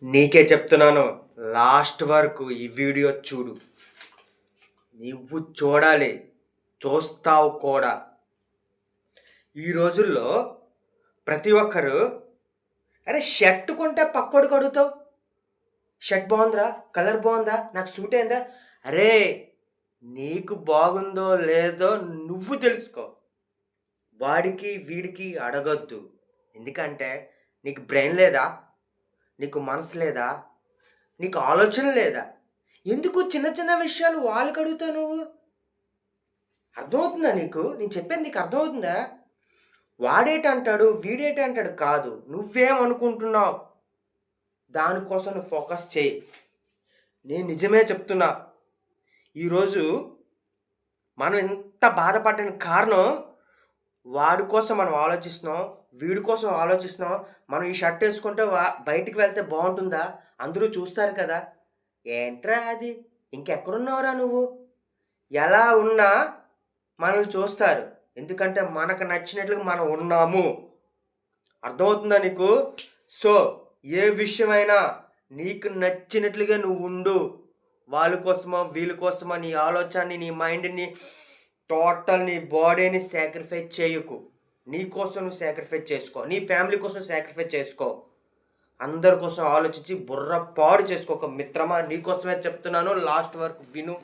నీకే చెప్తున్నాను, లాస్ట్ వరకు ఈ వీడియో చూడు. నువ్వు చూడాలి, చూస్తావు కూడా. ఈ రోజుల్లో ప్రతి ఒక్కరు అరే షర్ట్ కొంటే పక్కోడికి అడుగుతావు, షర్ట్ బాగుందిరా, కలర్ బాగుందా, నాకు సూట్ అయిందా. అరే నీకు బాగుందో లేదో నువ్వు తెలుసుకో. వాడికి వీడికి అడగొద్దు. ఎందుకంటే నీకు బ్రెయిన్ లేదా, నీకు మనసు లేదా, నీకు ఆలోచన లేదా? ఎందుకు చిన్న చిన్న విషయాలు వాళ్ళకి అడుగుతావు నువ్వు? అర్థమవుతుందా నీకు? నేను చెప్పేది నీకు అర్థమవుతుందా? వాడేటంటాడు, వీడేటంటాడు కాదు. నువ్వేమనుకుంటున్నావు దానికోసం నువ్వు ఫోకస్ చేయి. నేను నిజమే చెప్తున్నా. ఈరోజు మనం ఎంత బాధపడడానికి కారణం వాడి కోసం మనం ఆలోచిస్తున్నాం, వీడి కోసం ఆలోచిస్తున్నాం. మనం ఈ షర్ట్ వేసుకుంటే బయటికి వెళ్తే బాగుంటుందా, అందరూ చూస్తారు కదా. ఏంట్రా అది, ఇంకెక్కడున్నావురా నువ్వు? ఎలా ఉన్నా మనల్ని చూస్తారు, ఎందుకంటే మనకు నచ్చినట్లుగా మనం ఉన్నాము. అర్థమవుతుందా నీకు? సో ఏ విషయమైనా నీకు నచ్చినట్లుగా నువ్వు ఉండు. వాళ్ళ కోసమో వీళ్ళ కోసమో నీ ఆలోచనని, నీ మైండ్ని, టోటల్ నీ బాడీని సాక్రిఫైస్ చేయకు. నీ కోసం నువ్వు సాక్రిఫైస్ చేసుకో, నీ ఫ్యామిలీ కోసం సాక్రిఫైస్ చేసుకో. అందరి కోసం ఆలోచించి బుర్ర పాడు చేసుకోక మిత్రమా. నీకోసమే చెప్తున్నాను, లాస్ట్ వరకు విను.